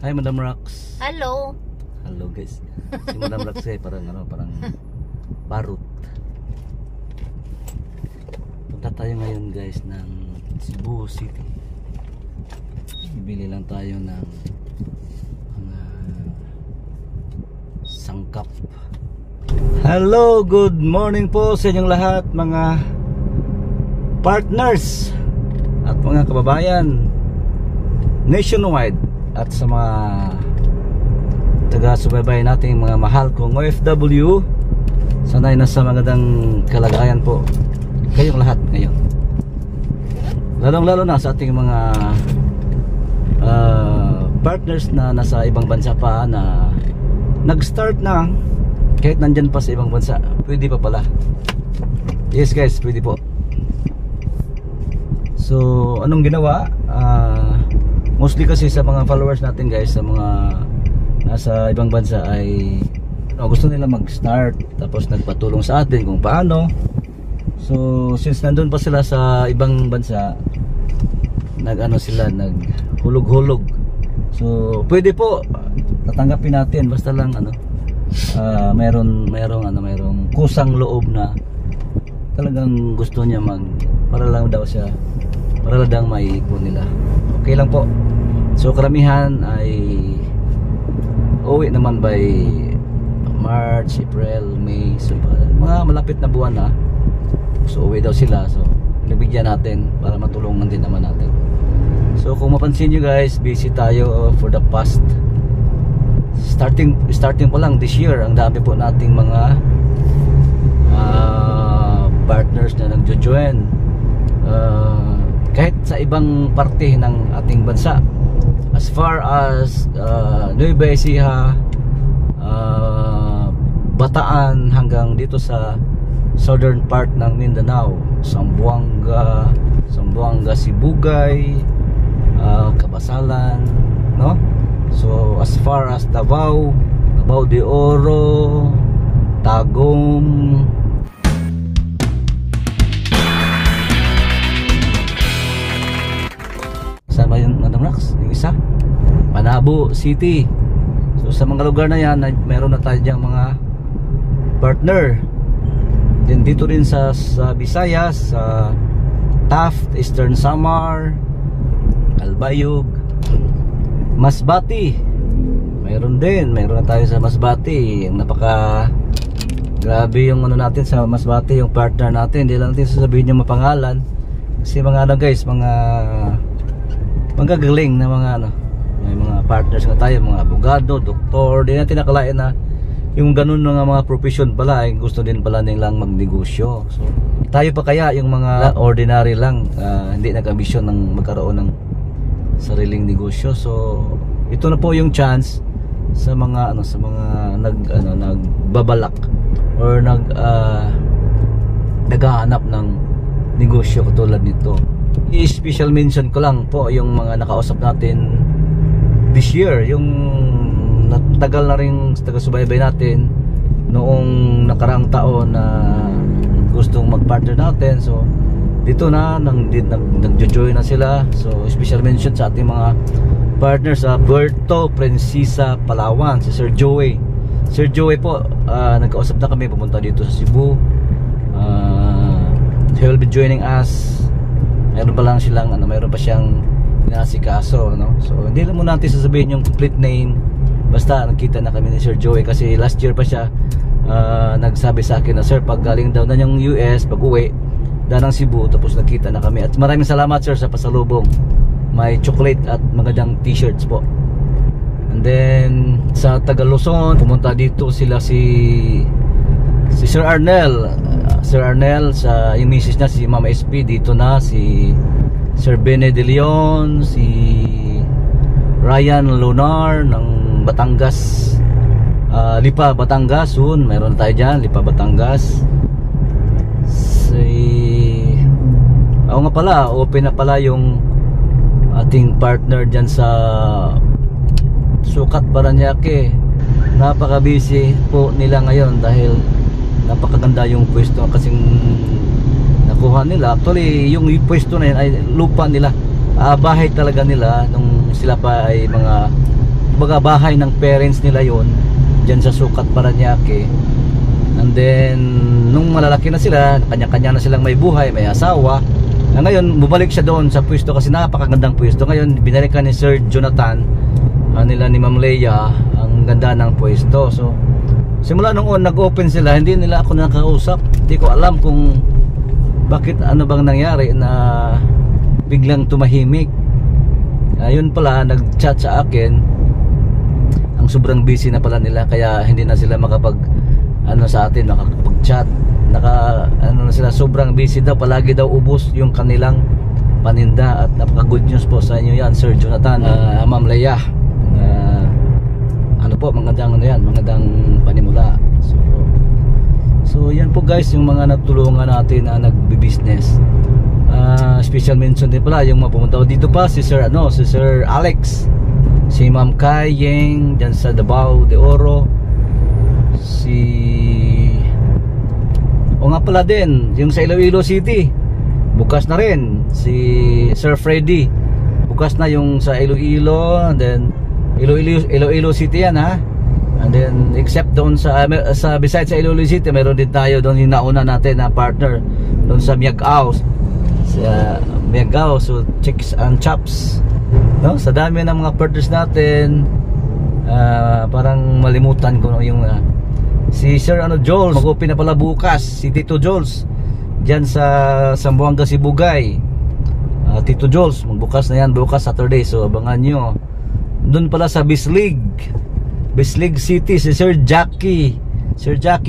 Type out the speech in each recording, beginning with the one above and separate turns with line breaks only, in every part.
Hi Madam Rox.
Hello.
Hello guys. Si Madam Rox parang parang parut. Punta tayo ngayon guys ng Cebu City. Bibili lang tayo ng sangkap. Hello, good morning po sa inyong lahat mga partners at mga kababayan nationwide at sa mga taga-subaybay nating mga mahal kong OFW. Sana'y nasa magandang kalagayan po kayong lahat ngayon, lalong-lalo na sa ating mga partners na nasa ibang bansa pa na nag-start na kahit nandyan pa sa ibang bansa. Pwede pa pala. Yes guys, pwede po. So anong ginawa? Mostly kasi sa mga followers natin guys, sa mga nasa ibang bansa ay gusto nila mag-start, tapos nagpatulong sa atin kung paano. So since nandun pa sila sa ibang bansa, naghulog-hulog. So pwede po, tatanggapin natin basta lang mayroong kusang loob na talagang gusto niya para lang maiipon nila. Okay lang po. So karamihan ay uwi naman by March, April, May. So mga malapit na buwan na, so uwi daw sila. So nabigyan natin para matulungan din naman natin. So kung mapansin nyo guys, busy tayo for the past starting pa lang this year. Ang dami po nating mga partners na nagjo-join kahit sa ibang parte ng ating bansa, as far as Nueva Ecija, Bataan, hanggang dito sa southern part ng Mindanao, Zamboanga, Sibugay, Kabasalan, no? So as far as Davao de Oro, Tagum, saan ba yung Madam Rox? Yung isa, Manabo City. So sa mga lugar na yan, meron na tayo diyang mga partner. Then dito rin sa Visayas, sa Taft, Eastern Samar, Albayog, Masbati, meron na tayo sa Masbati. Yung grabe yung natin sa Masbati, yung partner natin. Hindi lang natin sasabihin yung mapangalan kasi mga guys, mga galing na may mga partners na tayo, mga abogado, doktor. Di natin nakalain na yung ganun mga profession pala ay gusto din pala nilang magnegosyo. So tayo pa kaya yung mga ordinary lang, hindi nag-ambisyon ng magkaroon ng sariling negosyo. So ito na po yung chance sa mga nagbabalak or naghahanap ng negosyo katulad nito. I-special mention ko lang po yung mga nakausap natin this year, yung tagal na rin taga-subaybay natin noong nakarang taon na gustong mag-partner natin. So dito na nag-join na sila. So special mention sa ating mga partners sa Puerto Princesa, Palawan, si Sir Joey po, nagkausap na kami, pumunta dito sa Cebu. He will be joining us. Mayroon pa siyang inasikaso, no? So hindi lang muna natin sasabihin yung complete name, basta nagkita na kami ni Sir Joey kasi last year pa siya nagsabi sa akin na sir, pag galing daw na yung US, pag uwi ng Cebu, tapos nagkita na kami. At maraming salamat sir sa pasalubong, may chocolate at magandang t-shirts po. And then sa Tagaluzon, pumunta dito sila si Sir Arnel, sa yung misis niya, si Mama SP, dito na si Sir Bene de Leon, si Ryan Lunar ng Batangas, Lipa Batangas. Soon mayroon tayo dyan, Lipa Batangas. Nga pala, open na pala yung ating partner dyan sa Sukat, Paranaque. Napaka busy po nila ngayon dahil napakaganda yung pwesto kasing nakuha nila. Actually yung pwesto na yun ay lupa nila, bahay talaga nila nung sila pa ay mga kumbaga bahay ng parents nila yon dyan sa Sucat, Parañaque. And then nung malalaki na sila, kanya-kanya na silang may buhay, may asawa, na ngayon bumalik siya doon sa pwesto kasi napakagandang pwesto. Ngayon binalikan ni Sir Jonathan, nila ni Ma'am Leia, ang ganda ng pwesto. So simula nung nag-open sila, hindi nila ako nakakausap. Hindi ko alam kung bakit, ano bang nangyari na biglang tumahimik. Yun pala, nag-chat sa akin, ang sobrang busy na pala nila, kaya hindi na sila makapag sa atin, makapag-chat. Na sila, sobrang busy daw, palagi daw ubos yung kanilang paninda. At napaka good news po sa inyo yan, Sir Jonathan, Ma'am Leia. Magandang panimula. So yan po guys, yung mga natulungan natin na nagbi-business. Special mention din pala yung mapumunta dito pa, si Sir Alex, si Ma'am Kai Yeng dyan sa Davao de Oro, nga pala din yung sa Iloilo City, bukas na rin si Sir Freddy, bukas na yung sa Iloilo. And then Iloilo City yan, ha. And then except doon sa besides sa Iloilo City, meron din tayo doon yung nauna natin na partner doon sa Miagao, so Chicks and Chops, no? Sa dami ng mga partners natin, parang malimutan ko yung si Sir Joel, mag-open na pala bukas si Tito Joels diyan sa Zamboanga, Sibugay. Tito Joels, magbukas na yan bukas Saturday, so abangan nyo. Doon pala sa Bislig City, si Sir Jackie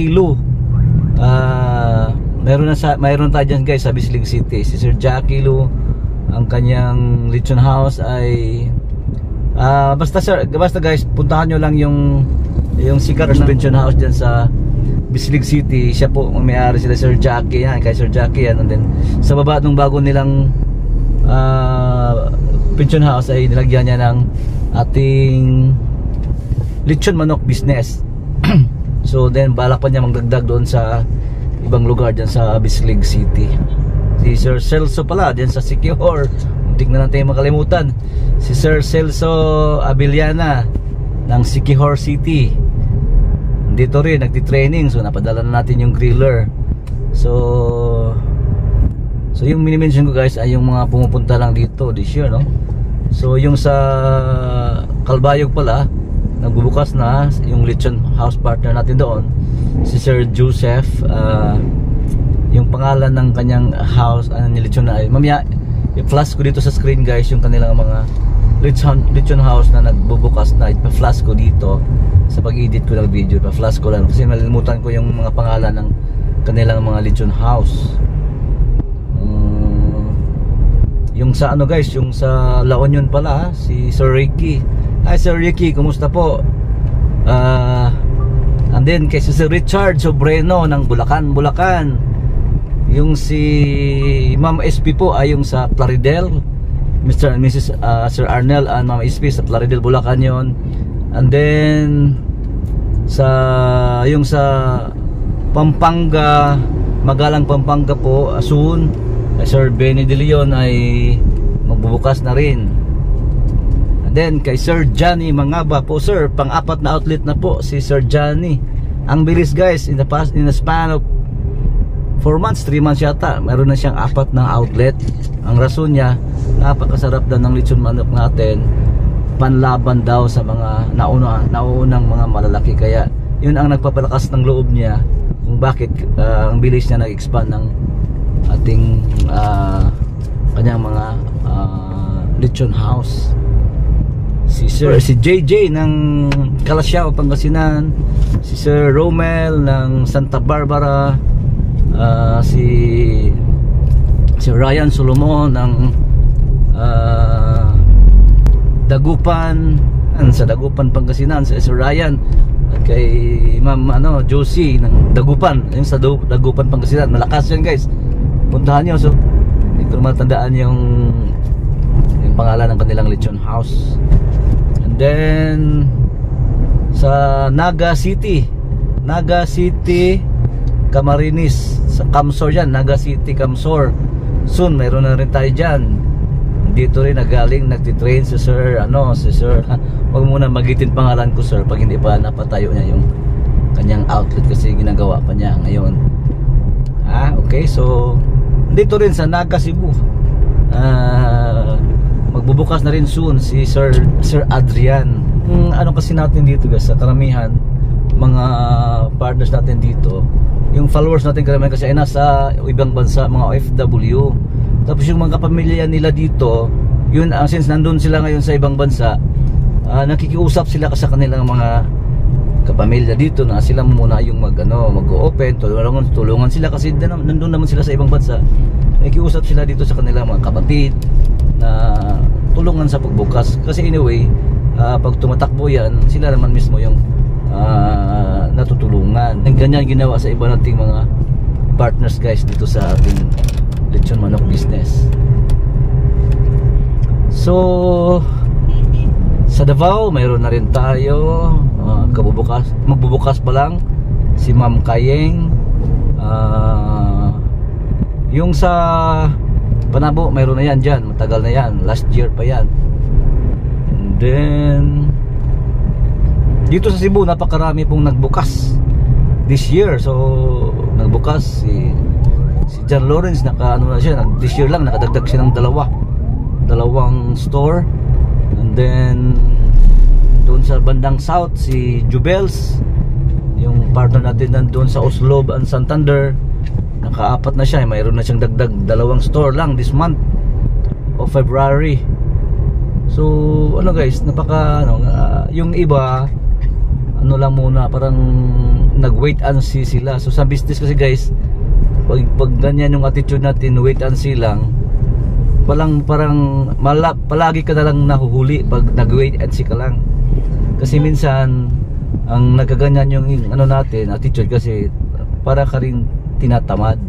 Lu. Mayroon tayo dyan guys sa Bislig City, si Sir Jackie Lu. Ang kanyang lechon house ay basta guys, puntahan nyo lang yung sikat na pension house dyan sa Bislig City. Siya po ang may-ari, sila Sir Jackie yan, kay Sir Jackie yan. And then sa baba nung bago nilang pension house ay nilagyan niya ng ating lechon manok business. So then balak pa niya magdagdag doon sa ibang lugar dyan sa Bislig City. Si Sir Celso pala dyan sa Siquijor, muntik na natin makalimutan, si Sir Celso Abiliana ng Siquijor City, dito rin nagti-training. So napadala na natin yung griller. So yung mini-mention ko guys ay yung mga pumupunta lang dito this year, no? So yung sa Calbayog pala, nagbubukas na yung lechon house partner natin doon, si Sir Joseph. Yung pangalan ng kanyang house, nilechon na ay, mamaya i-flash ko dito sa screen guys yung kanilang mga lechon house na nagbubukas na. Ipa-flash ko dito sa pag-edit ko ng video, ipa-flash ko lang kasi nalimutan ko yung mga pangalan ng kanilang mga lechon house. Yung sa guys, yung sa La Union pala, si Sir Ricky. Hi Sir Ricky, kumusta po? And then kay Sir Richard Sobreno ng Bulacan. Yung si Ma'am SP po ay yung sa Plaridel, Mr. and Mrs. Sir Arnel and Ma'am SP sa Plaridel, Bulacan yon. And then yung sa Pampanga, Magalang Pampanga po, soon Sir Benny De Leon ay magbubukas na rin. And then kay Sir Johnny Mangaba po, sir, pang-apat na outlet na po si Sir Johnny. Ang bilis guys, in the span of 4 months, 3 months yata, meron na siyang 4 na outlet. Ang rason niya, napakasarap daw ng lechon manok natin, panlaban daw sa mga naunang mga malalaki. Kaya yun ang nagpapalakas ng loob niya kung bakit ang bilis niya nag-expand ng ating kanyang mga lechon house. Si JJ ng Calasiao, Pangasinan, si Sir Romel ng Santa Barbara, si Ryan Solomon ng Dagupan, sa Dagupan, Pangasinan, si Sir Ryan. At kay Ma'am Josie ng Dagupan, yung sa Dagupan, Pangasinan. Malakas yan guys, puntahan nyo. So hindi ko matandaan yung pangalan ng kanilang lechon house. And then sa Naga City Camarines, sa Camsor yan, Naga City Camsor, soon mayroon na rin tayo dyan. dito rin nagaling nagtitrain si Sir wag muna magitin pangalan ko sir pag hindi pa napatayo niya yung kanyang outlet kasi ginagawa pa niya ngayon. Okay, so dito rin sa Naga, Cebu, magbubukas na rin soon si Sir Adrian. Ano kasi natin dito guys, sa karamihan mga partners natin dito, yung followers natin karamihan kasi ay nasa ibang bansa, mga OFW. Tapos yung mga kapamilya nila dito, yun since nandun sila ngayon sa ibang bansa, nakikiusap sila sa kanilang mga kapamilya dito na sila muna yung mag-open, tulungan sila kasi nandun naman sila sa ibang bansa. Nakikiusap sila dito sa kanilang mga kapatid na tulungan sa pagbukas. Kasi anyway, pag tumatakbo yan, sila naman mismo yung natutulungan. Ganyan ginawa sa iba nating mga partners guys dito sa ating lechon manok business. So sa Davao mayroon na rin tayo, magbubukas pa lang si Ma'am Kayeng. Yung sa Panabo mayroon na yan dyan, matagal na yan, last year pa yan. And then dito sa Cebu napakarami pong nagbukas this year. So nagbukas si John Lawrence, na siya, this year lang nakadagdag siya ng dalawang store. And then doon sa bandang south si Jubels, yung partner natin doon sa Oslob and Santander, nakaapat na siya, mayroon na siyang dagdag 2 store lang this month of February. So guys, yung iba lang muna, parang nag-wait and see sila. So sa business kasi guys, pag ganyan yung attitude natin, wait and see lang, palagi ka na lang nahuhuli pag nag-wait and see ka lang. Kasi minsan ang nagkaganyan yung natin, attitude, kasi para ka rin tinatamad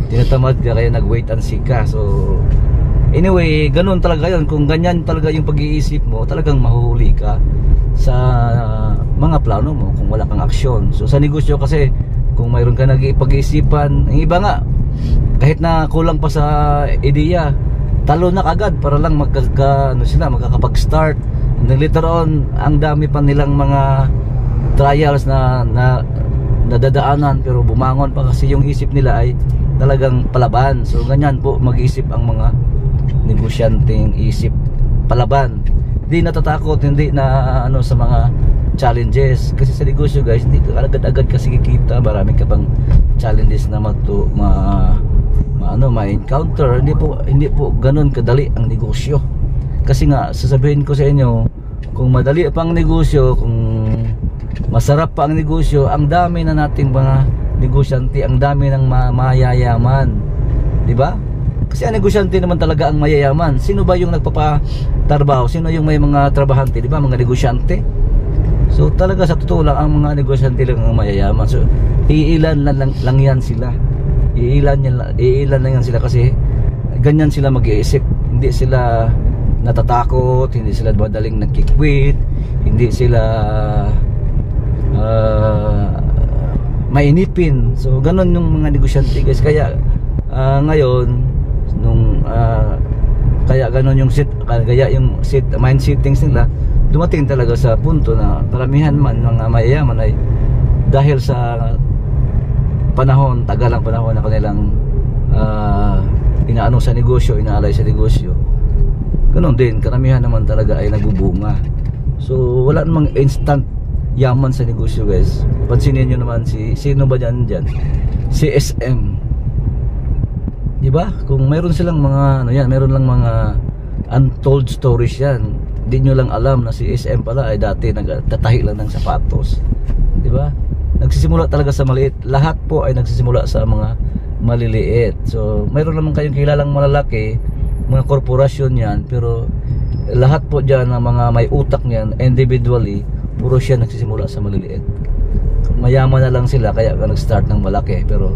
ka, kaya nag-wait and see ka. So anyway, ganun talaga yun. Kung ganyan talaga yung pag-iisip mo, talagang mahuhuli ka sa mga plano mo kung wala kang aksyon. So sa negosyo kasi, kung mayroon ka nag-ipag-iisipan, yung iba nga kahit na kulang pa sa ideya, talo na kagad para lang magkakapag-start. And then later on, ang dami pa nilang mga trials na nadadaanan, pero bumangon pa kasi yung isip nila ay talagang palaban. So ganyan po mag-isip ang mga negosyanteng isip palaban. Hindi natatakot, hindi na sa mga challenges. Kasi sa negosyo guys, hindi ka agad-agad kasi kikita, marami ka pang challenges na ma-encounter. Hindi po ganun kadali ang negosyo. Kasi nga, sasabihin ko sa inyo, kung madali pa ang negosyo, kung masarap pa ang negosyo, ang dami na nating mga negosyante, ang dami ng mayayaman, di ba? Kasi ang negosyante naman talaga ang mayayaman. Sino ba yung nagpapatrabaho? Sino yung may mga trabahante, di ba? Mga negosyante. So talaga sa totoo lang, ang mga negosyante lang ang mayayaman. So iilan lang yan sila. Iilan lang yan sila kasi ganyan sila mag-iisip. Hindi sila natatakot, hindi sila madaling nagkikwit, hindi sila mainipin. So ganun yung mga negosyante guys. Kaya ngayon kaya ganun yung mind settings nila, dumating talaga sa punto na karamihan man mga mayayaman ay dahil sa tagalang panahon na kanilang sa negosyo, inaalay sa negosyo, ganun din karamihan naman talaga ay nagbubunga. So wala namang instant yaman sa negosyo guys. Pansinin nyo naman sino ba dyan? Si SM, diba? Kung mayroon silang mga mayroon lang mga untold stories yan. Hindi nyo lang alam na si SM pala ay dati nagtatahi lang ng sapatos, diba? Nagsisimula talaga sa maliit. Lahat po ay nagsisimula sa mga maliliit. So mayroon naman kayong kilalang malalaki, mga korporasyon yan, pero lahat po dyan ng mga may utak niyan individually, puro siya nagsisimula sa maliliit. Mayaman na lang sila kaya nag-start ng malaki, pero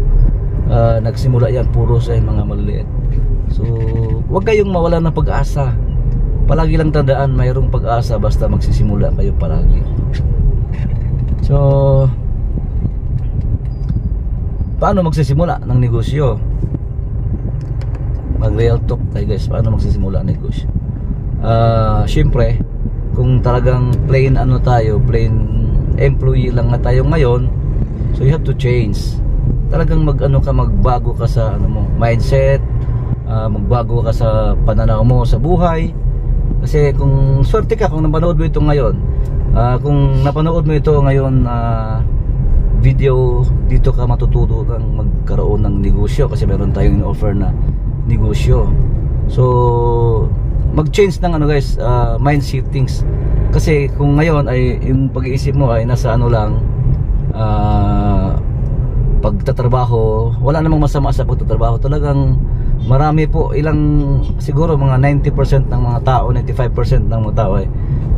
nagsimula yan puro sa mga maliliit. So huwag kayong mawalan ng pag-asa. Palagi lang tandaan, mayroong pag-asa basta magsisimula kayo palagi. So paano magsisimula ng negosyo? mag real talk tayo guys, paano magsisimula ng negosyo. Syempre kung talagang plain ano tayo, plain employee lang na tayo ngayon, so you have to change. Talagang magbago ka sa mindset, magbago ka sa pananaw mo sa buhay. Kasi kung swerte ka, kung napanood mo ito ngayon, kung napanood mo ito ngayon video, dito ka matututo ng magkaroon ng negosyo kasi meron tayong in-offer na negosyo. So mag-change ng guys, mind settings. Kasi kung ngayon ay yung pag-iisip mo ay nasa lang, pagtatrabaho, wala namang masama sa pagtatrabaho. Talagang marami po, siguro mga 90% ng mga tao, 95% ng mga tao ay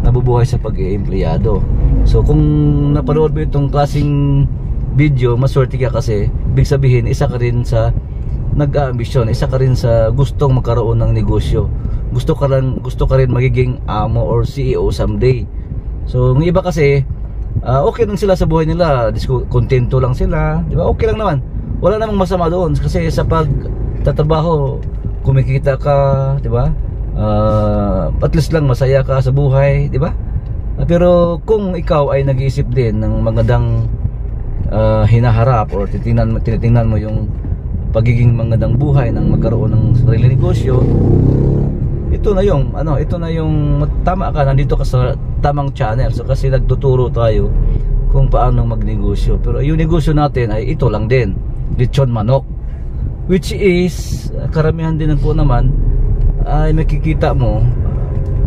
nabubuhay sa pag-i-empleyado. So kung napanood mo itong klaseng video, maswerte ka kasi ibig sabihin isa ka rin sa nag-aambisyon, isa ka rin sa gustong magkaroon ng negosyo. Gusto ka rin magiging amo or CEO someday. So ng iba kasi okay lang sila sa buhay nila, kontento lang sila, di ba? Okay lang naman, wala namang masama doon kasi sa pagtatrabaho kumikita ka, di ba? At least lang masaya ka sa buhay, di ba? Pero kung ikaw ay nag-iisip din ng magandang hinaharap or tinitingnan mo yung pagiging magandang buhay ng magkaroon ng sarili negosyo, ito na yung tama ka, nandito ka sa tamang channel. So kasi nagtuturo tayo kung paano magnegosyo. Pero yung negosyo natin ay ito lang din, lechon manok, which is karamihan din po naman ay makikita mo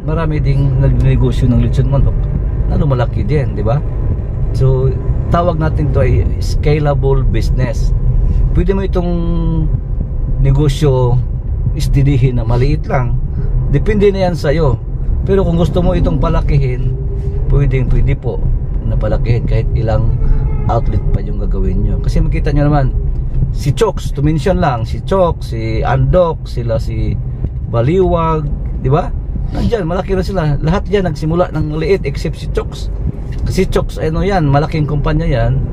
marami ding nagnegosyo ng lechon manok na lumalaki din, di ba? So tawag natin to ay scalable business. Pwede mo itong negosyo istidihin na maliit lang, depende na yan sa'yo. Pero kung gusto mo itong palakihin, pwede po na palakihin kahit ilang outlet pa yung gagawin nyo. Kasi makita nyo naman, si Chokes, to mention lang, si Chokes, si Andok, si Baliwag, di ba? Nandyan, malaki na sila. Lahat yan nagsimula ng liit except si Chokes. Kasi Chokes, yan, malaking kumpanya yan.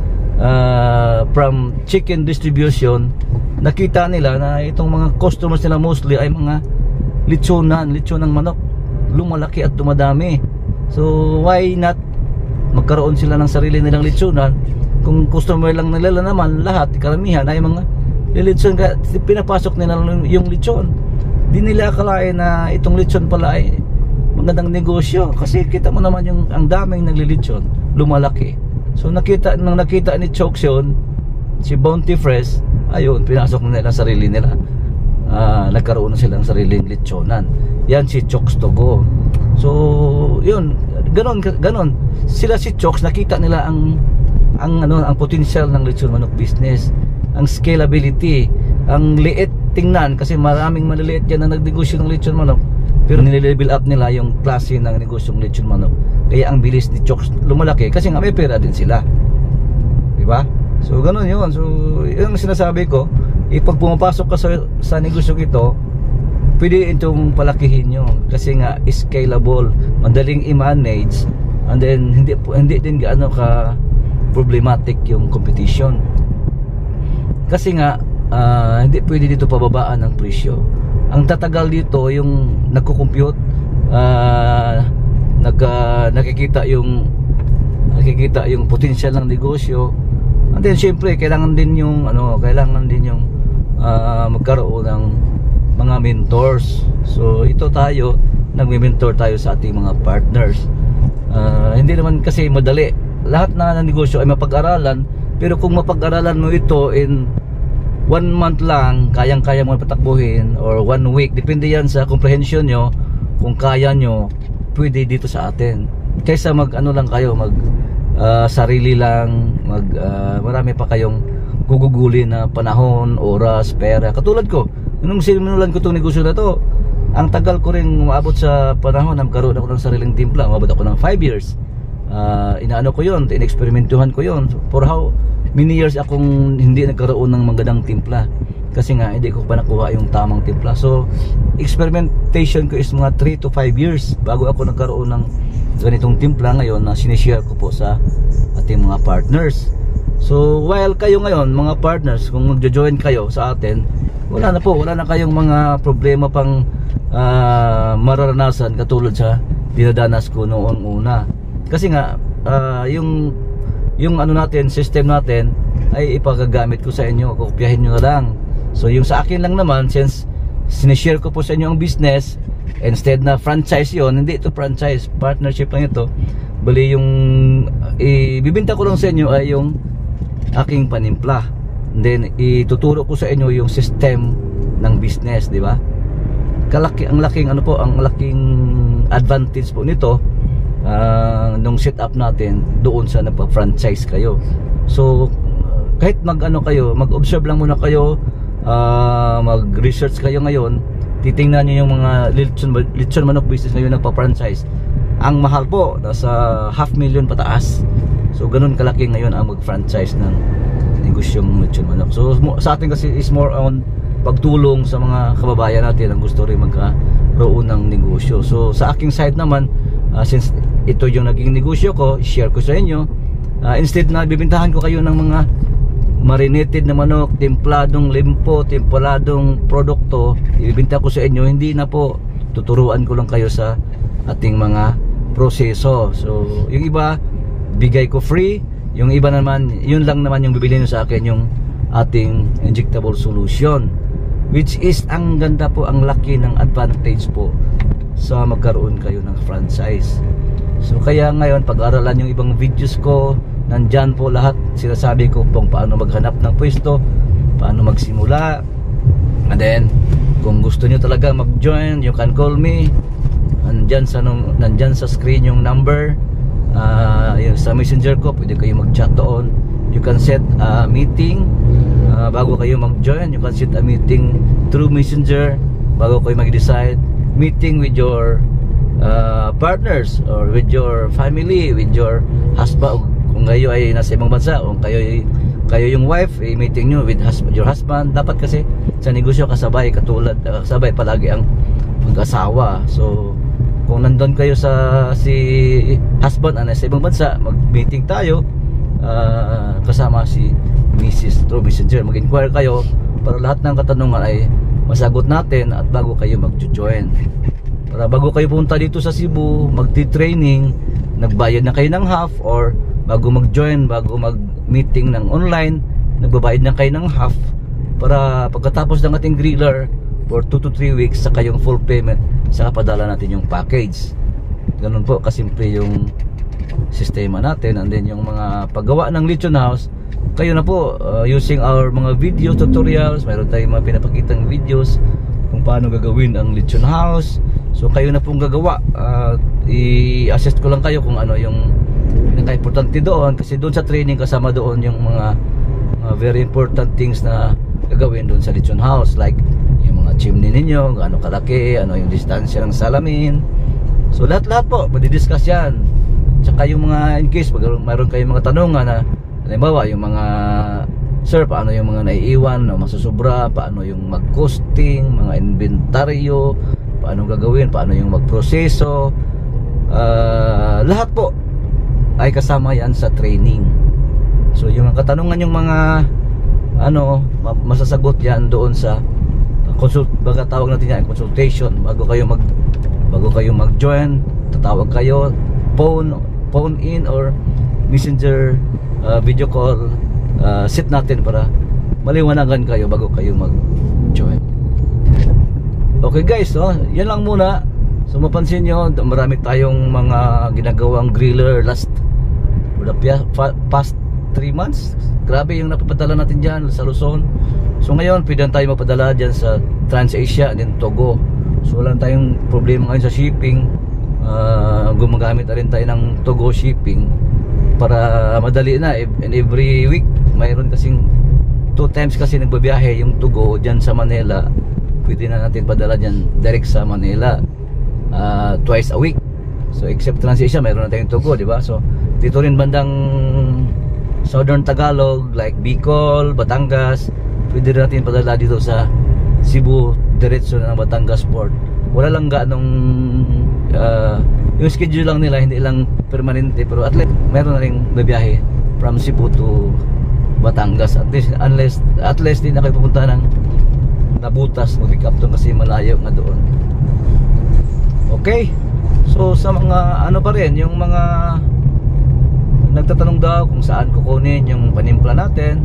From chicken distribution, nakita nila na itong mga customers nila mostly ay mga lechon ng manok, lumalaki at dumadami. So why not magkaroon sila ng sarili nilang lechonan? Kung customer lang nila naman, lahat, karamihan ay mga lechon, pinapasok nila yung lechon. Di nila akalain na itong lechon pala ay magandang negosyo kasi kita mo naman yung ang daming naglilechon, lumalaki. So nakita ni Chokes yun, si Bounty Fresh, ayun, pinasok na nila sarili nila. Nagkaroon na silang sariling lechonan. Yan si Chokes to go. So yun, ganon sila si Chokes, nakita nila ang potential ng lechon manok business, ang scalability, ang liit tingnan kasi maraming maliliit yan na nagnegosyo ng lechon manok, pero nile-level up nila yung klase ng negosyong lechon manok. Kaya ang bilis ni Chokes lumalaki kasi nga may pera din sila, diba? So ganun yun. So yung sinasabi ko, pag pumapasok ka sa negosyo ito, pwede itong palakihin nyo kasi nga scalable, madaling i-manage, and then hindi din gaano ka problematic yung competition. Kasi nga hindi pwede dito pababaan ang presyo. Ang tatagal dito yung nagko-compute, nakikita yung potential ng negosyo. And then syempre kailangan din yung magkaroon ng mga mentors. So ito tayo, nagme-mentor tayo sa ating mga partners. Hindi naman kasi madali. Lahat na negosyo ay mapag-aralan, pero kung mapag-aralan mo ito in 1 month lang, kayang-kaya mo patakbuhin, or 1 week, depende yan sa comprehension nyo. Kung kaya nyo, pwede dito sa atin. Kaysa sarili lang, marami pa kayong gugugulin na panahon, oras, pera. Katulad ko, nung sinimulan ko itong negosyo na to, ang tagal ko rin umabot sa panahon na magkaroon ako ng sariling timpla. Umabot ako ng 5 years. Inaano ko yun, inexperimentuhan ko yun. For how many years akong hindi nagkaroon ng magandang timpla kasi nga hindi ko pa nakuha yung tamang timpla. So experimentation ko is mga 3 to 5 years bago ako nagkaroon ng ganitong timpla ngayon na sinishare ko po sa ating mga partners. So while kayo ngayon mga partners, kung magjo-join kayo sa atin, wala na po, wala na kayong mga problema pang mararanasan katulad sa dinadanas ko noong una. Kasi nga yung ano natin, system natin ay ipagagamit ko sa inyo, kopyahin nyo na lang. So yung sa akin lang naman, since sinishare ko po sa inyo ang business, instead na franchise yon, hindi ito franchise, partnership lang ito. Bali yung ibibinta ko lang sa inyo ay yung aking panimpla, and then ituturo ko sa inyo yung system ng business, di ba? Ang laking ano po, ang laking advantage po nito nung setup natin doon sa nagpa-franchise kayo. So kahit mag-ano kayo, mag-observe lang muna kayo, mag-research kayo ngayon, titingnan niyo yung mga lechon manok business ngayon nagpa-franchise. Ang mahal po, nasa 500,000 pataas. So ganun kalaki ngayon ang mag-franchise ng negosyong lechon manok. So sa atin kasi is more on pagtulong sa mga kababayan natin ang gusto rin magkaroon ng negosyo. So sa aking side naman, since ito yung naging negosyo ko, share ko sa inyo, instead na bibintahan ko kayo ng mga marinated na manok, templadong limpo, templadong produkto, ibibinta ko sa inyo, hindi na po, tuturuan ko lang kayo sa ating mga proseso. So yung iba bigay ko free, yung iba naman, yun lang naman yung bibili nyo sa akin, yung ating injectable solution, which is ang ganda po, ang laki ng advantage po sa magkaroon kayo ng franchise. So kaya ngayon, pag-aralan yung ibang videos ko, nandyan po lahat, sinasabi ko kung paano maghanap ng pwesto, paano magsimula, and then kung gusto nyo talaga mag-join, you can call me. Nandyan sa screen yung number, yung sa messenger ko, pwede kayo mag-chat doon. You can set a meeting bago kayo mag-join. You can set a meeting through messenger bago kayo mag-decide. Meeting with your partners or with your family, with your husband. Kung kayo ay nasa ibang bansa, kung kayo yung wife, meeting nyo with your husband. Dapat kasi sa negosyo kasabay, kasabay palagi ang mag-asawa. So kung nandun kayo si husband nasa ibang bansa, mag-meeting tayo kasama si Mrs. through messenger. Mag-inquire kayo para lahat ng katanungan ay masagot natin at bago kayo mag-join. Para bago kayo punta dito sa Cebu, magti-training, nagbayad na kayo ng half, or bago mag-join, bago mag-meeting ng online, nagbabayad na kayo ng half, para pagkatapos ng ating griller for 2 to 3 weeks sa kayong full payment, saka padala natin yung package. Ganun po kasimple yung sistema natin. And then yung mga paggawa ng lechon house, kayo na po using our mga video tutorials, mayroon tayong mga pinapakitang videos kung paano gagawin ang lechon house. So kayo na pong gagawa, i-assist ko lang kayo kung ano yung pinaka-importante doon, kasi doon sa training kasama doon yung mga very important things na gagawin doon sa lechon house, like yung mga chimney ninyo, gaano kalaki, ano yung distansya ng salamin. So lahat-lahat po, madidiscuss yan. Tsaka yung mga, in case mayroon kayong mga tanungan na, halimbawa yung mga, sir, paano yung mga naiiwan na masusobra, paano yung mag-costing, mga inventaryo, paano gagawin, paano yung magproseso, lahat po ay kasama yan sa training. So yung katanungan, yung mga masasagot yan doon sa baga tawag natin yan, consultation. Bago kayo mag-join, tatawag kayo, phone in or messenger, video call, sit natin para maliwanagan kayo bago kayo mag-join. Okay guys, yan lang muna. So mapansin nyo, marami tayong mga ginagawang griller for the past 3 months. Grabe yung napapadala natin dyan sa Luzon. So ngayon, pwede tayo mapadala dyan sa TransAsia and then Togo. So wala tayong problema ngayon sa shipping. Gumagamit na rin tayo ng Togo shipping para madali na. And every week, mayroon kasing 2 times kasi nagbabiyahe yung Togo dyan sa Manila. Pwede na natin padala dyan direct sa Manila twice a week. So except TransAsia, mayroon na tayong Togo, diba? So dito rin bandang Southern Tagalog, like Bicol, Batangas, pwede rin natin padala dito sa Cebu, diretso na ng Batangas Port. Wala lang ganong yung schedule lang nila, hindi lang permanente, pero at least meron na rin babiyahe from Cebu to Batangas. At least di na kayo pupunta ng nabutas mo pick up doon kasi malayo nga doon. Okay, so sa mga ano pa rin, yung mga nagtatanong daw kung saan kukunin yung panimpla natin,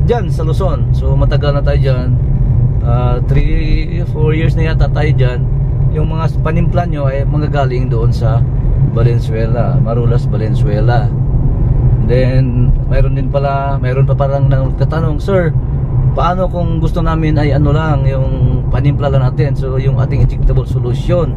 dyan sa Luzon. So matagal na tayo dyan, 3-4 years na yata tayo dyan. Yung mga panimpla nyo ay mga galing doon sa Valenzuela, Marulas, Valenzuela. Then mayroon pa parang nagtatanong, sir, paano kung gusto namin ay ano lang, yung panimpla lang natin, so yung ating injectable solution.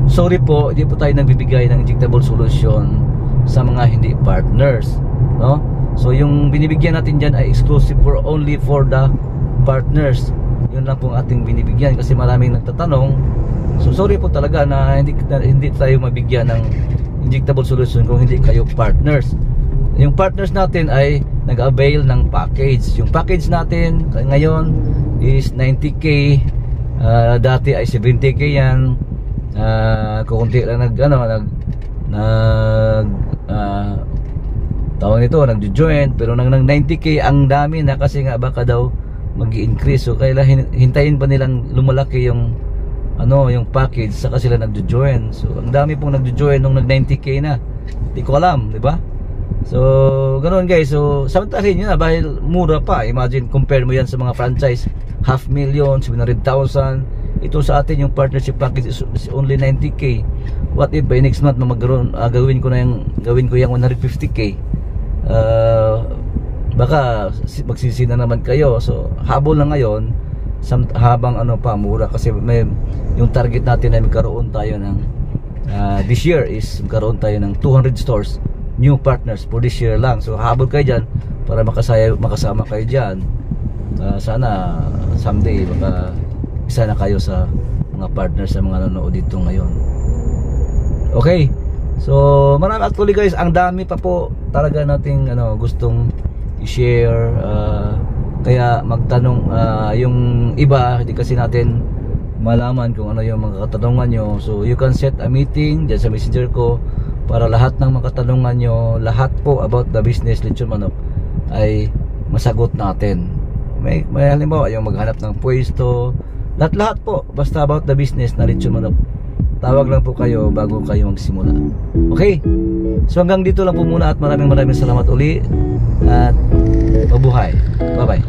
Sorry po, hindi po tayo nagbibigay ng injectable solution sa mga hindi partners, no? So yung binibigyan natin dyan ay exclusive only for the partners. Yun lang pong ating binibigyan kasi maraming nagtatanong. So sorry po talaga na hindi tayo mabigyan ng injectable solution kung hindi kayo partners. Yung partners natin ay nag-avail ng package. Yung package natin ngayon is 90k. Dati ay 70k yan. Kukunti lang tawag nito, nagjo-join, pero nang 90k ang dami na kasi nga baka daw mag-i-increase. So kaya hintayin pa nilang lumalaki yung yung package saka sila nagjo-join. So ang dami pong nagjo-join nung nag 90k na. Hindi ko alam, di ba? So ganoon guys. So samantalin nyo na dahil mura pa. Imagine, compare mo yan sa mga franchise, 500,000, 700,000. Ito sa atin yung partnership package is only 90k. What if by next month gawin ko yung 150k? Baka magsisi na naman kayo. So habol na ngayon habang mura kasi yung target natin ay magkaroon tayo ng this year is magkaroon tayo ng 200 stores, new partners for this year lang. So habol kayo dyan para makasama kayo dyan. Sana someday baka isa na kayo sa mga partners sa mga nanonood dito ngayon. Okay, so marami actually guys, ang dami pa po talaga nating gustong i-share. Kaya magtanong, yung iba hindi kasi natin malaman kung ano yung mga katanungan nyo. So you can set a meeting dyan sa messenger ko para lahat ng mga katanungan nyo, lahat po about the business lechon manok ay masagot natin. May halimbawa yung maghanap ng pwesto, lahat po basta about the business na lechon manok, tawag lang po kayo bago kayo magsimula. Okay, so hanggang dito lang po muna at maraming salamat uli at mabuhay. Bye bye.